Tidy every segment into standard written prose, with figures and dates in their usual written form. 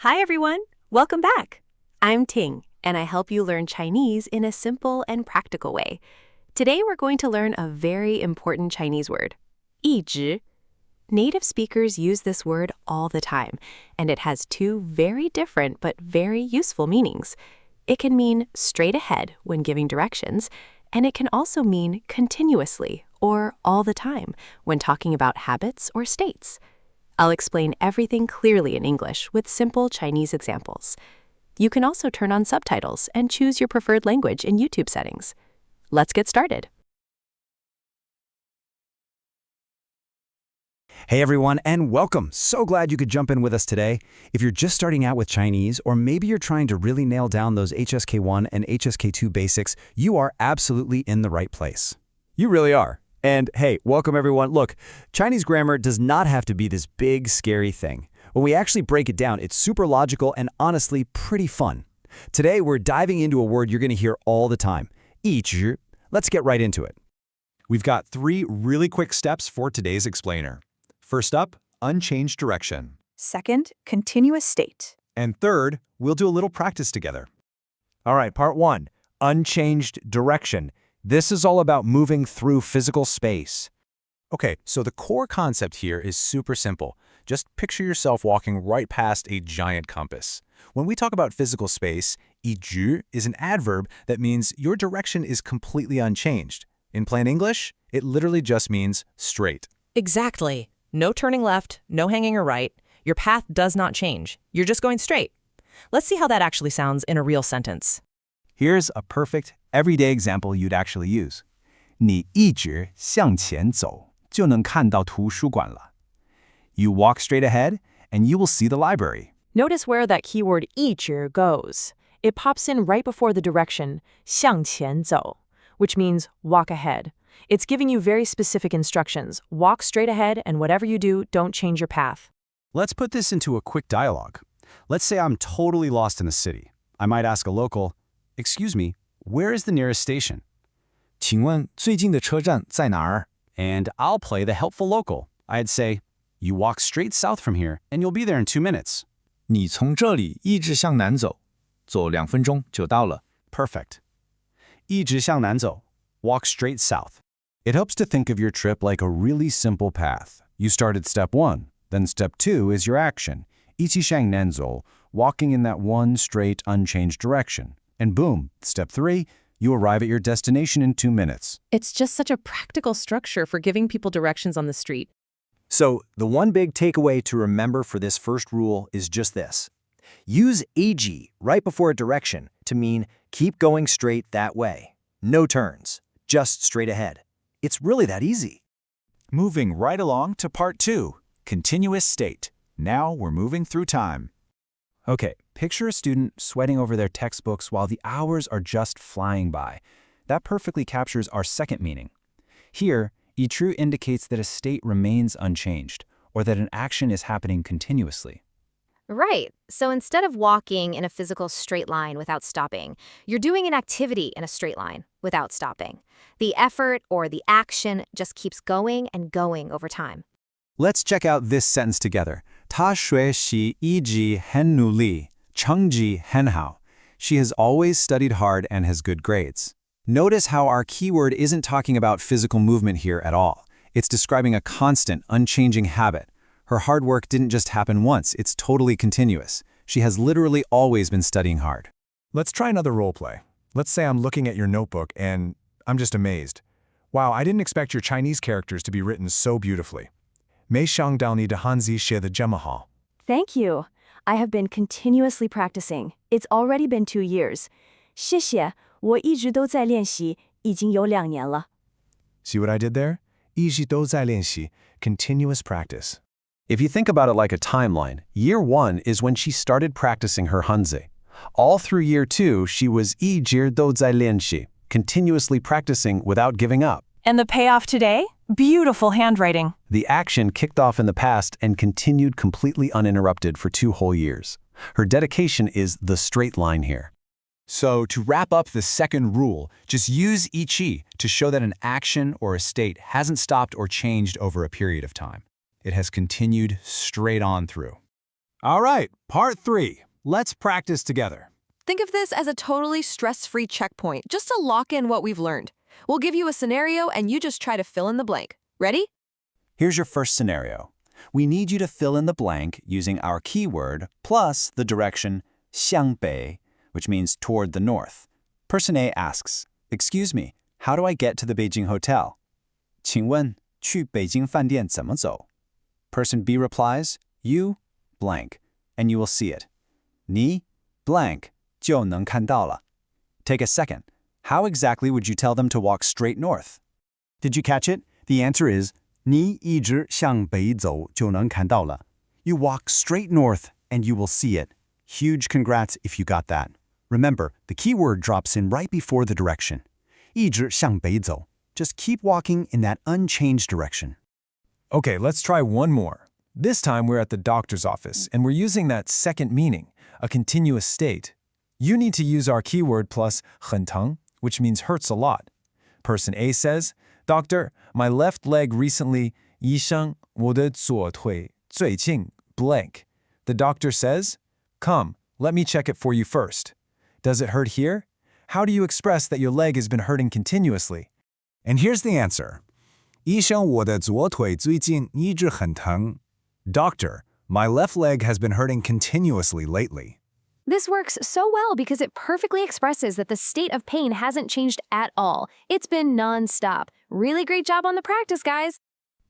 Hi everyone! Welcome back! I'm Ting, and I help you learn Chinese in a simple and practical way. Today we're going to learn a very important Chinese word, 一直. Native speakers use this word all the time, and it has two very different but very useful meanings. It can mean straight ahead when giving directions, and it can also mean continuously or all the time when talking about habits or states. I'll explain everything clearly in English with simple Chinese examples. You can also turn on subtitles and choose your preferred language in YouTube settings. Let's get started. Hey everyone, and welcome! So glad you could jump in with us today. If you're just starting out with Chinese, or maybe you're trying to really nail down those HSK1 and HSK2 basics, you are absolutely in the right place. You really are. And hey, welcome everyone. Look, Chinese grammar does not have to be this big, scary thing. When we actually break it down, it's super logical and honestly pretty fun. Today, we're diving into a word you're going to hear all the time, 一直. Let's get right into it. We've got 3 really quick steps for today's explainer. First up, unchanged direction. Second, continuous state. And third, we'll do a little practice together. All right, part 1, unchanged direction. This is all about moving through physical space. Okay, so the core concept here is super simple. Just picture yourself walking right past a giant compass. When we talk about physical space, 一直 is an adverb that means your direction is completely unchanged. In plain English, it literally just means straight. Exactly. No turning left, no hanging or right. Your path does not change. You're just going straight. Let's see how that actually sounds in a real sentence. Here's a perfect, everyday example you'd actually use. 你一直向前走，就能看到图书馆了. You walk straight ahead, and you will see the library. Notice where that keyword 一直 goes. It pops in right before the direction 向前走, which means walk ahead. It's giving you very specific instructions. Walk straight ahead, and whatever you do, don't change your path. Let's put this into a quick dialogue. Let's say I'm totally lost in the city. I might ask a local, "Excuse me, where is the nearest station?" 请问最近的车站在哪儿? And I'll play the helpful local. I'd say, "You walk straight south from here, and you'll be there in 2 minutes." 你从这里一直向南走，走2分钟就到了。 Perfect. 一直向南走. Walk straight south. It helps to think of your trip like a really simple path. You start at step 1, then step 2 is your action. 一直向南走, walking in that one straight, unchanged direction. And boom, step 3, you arrive at your destination in 2 minutes. It's just such a practical structure for giving people directions on the street. So, the one big takeaway to remember for this first rule is just this. Use 一直 right before a direction to mean keep going straight that way. No turns, just straight ahead. It's really that easy. Moving right along to part 2, continuous state. Now we're moving through time. Okay, picture a student sweating over their textbooks while the hours are just flying by. That perfectly captures our second meaning. Here, 一直 indicates that a state remains unchanged, or that an action is happening continuously. Right. So instead of walking in a physical straight line without stopping, you're doing an activity in a straight line without stopping. The effort or the action just keeps going and going over time. Let's check out this sentence together. 她学习一直很努力，成绩很好. She has always studied hard and has good grades. Notice how our keyword isn't talking about physical movement here at all. It's describing a constant, unchanging habit. Her hard work didn't just happen once, it's totally continuous. She has literally always been studying hard. Let's try another role play. Let's say I'm looking at your notebook and I'm just amazed. Wow, I didn't expect your Chinese characters to be written so beautifully. 没想到你的汉字写得这么好. Thank you. I have been continuously practicing. It's already been 2 years. 谢谢，我一直都在练习，已经有2年了。 See what I did there? 一直都在练习, continuous practice. If you think about it like a timeline, year 1 is when she started practicing her hanzi. All through year 2, she was 一直都在练习, continuously practicing without giving up. And the payoff today? Beautiful handwriting. The action kicked off in the past and continued completely uninterrupted for 2 whole years. Her dedication is the straight line here. So to wrap up the second rule, just use 一直 to show that an action or a state hasn't stopped or changed over a period of time. It has continued straight on through. All right, part 3. Let's practice together. Think of this as a totally stress-free checkpoint, just to lock in what we've learned. We'll give you a scenario and you just try to fill in the blank. Ready? Here's your first scenario. We need you to fill in the blank using our keyword plus the direction 向北, which means toward the north. Person A asks, "Excuse me, how do I get to the Beijing hotel?" 请问去北京饭店怎么走? Person B replies, "You blank," and you will see it. 你 blank 就能看到了. Take a second. How exactly would you tell them to walk straight north? Did you catch it? The answer is 你一直向北走就能看到了. You walk straight north and you will see it. Huge congrats if you got that. Remember, the keyword drops in right before the direction. 一直向北走. Just keep walking in that unchanged direction. Okay, let's try one more. This time we're at the doctor's office, and we're using that second meaning, a continuous state. You need to use our keyword plus 很疼, which means hurts a lot. Person A says, "Doctor, my left leg recently, 医生,我的左腿最近 blank." The doctor says, "Come, let me check it for you first." Does it hurt here? How do you express that your leg has been hurting continuously? And here's the answer. 医生我的左腿最近一直很疼. Doctor, my left leg has been hurting continuously lately. This works so well because it perfectly expresses that the state of pain hasn't changed at all. It's been non-stop. Really great job on the practice, guys.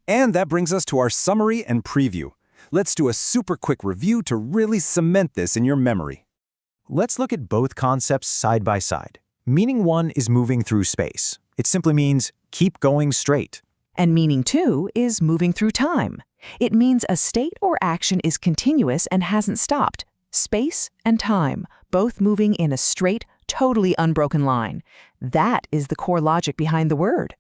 And that brings us to our summary and preview. Let's do a super quick review to really cement this in your memory. Let's look at both concepts side by side. Meaning 1 is moving through space. It simply means keep going straight. And meaning 2 is moving through time. It means a state or action is continuous and hasn't stopped. Space and time, both moving in a straight, totally unbroken line. That is the core logic behind the word.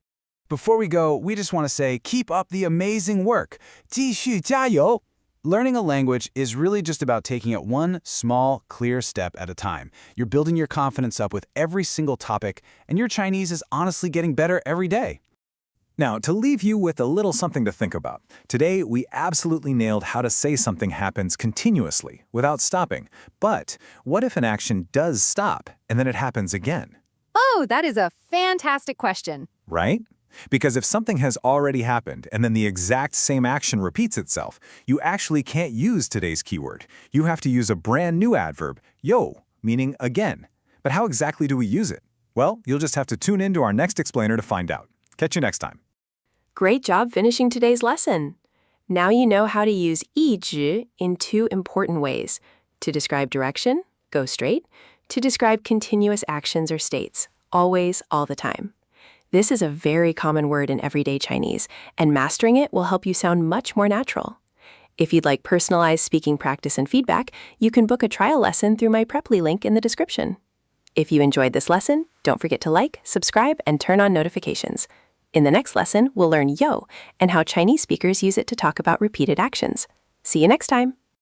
Before we go, we just want to say keep up the amazing work. 继续加油! Learning a language is really just about taking it one small, clear step at a time. You're building your confidence up with every single topic, and your Chinese is honestly getting better every day. Now, to leave you with a little something to think about, today we absolutely nailed how to say something happens continuously, without stopping. But what if an action does stop, and then it happens again? Oh, that is a fantastic question. Right? Because if something has already happened, and then the exact same action repeats itself, you actually can't use today's keyword. You have to use a brand new adverb, yo, meaning again. But how exactly do we use it? Well, you'll just have to tune in to our next explainer to find out. Catch you next time. Great job finishing today's lesson. Now you know how to use 一直 in 2 important ways. To describe direction, go straight. To describe continuous actions or states, always, all the time. This is a very common word in everyday Chinese, and mastering it will help you sound much more natural. If you'd like personalized speaking practice and feedback, you can book a trial lesson through my Preply link in the description. If you enjoyed this lesson, don't forget to like, subscribe, and turn on notifications. In the next lesson, we'll learn yo and how Chinese speakers use it to talk about repeated actions. See you next time.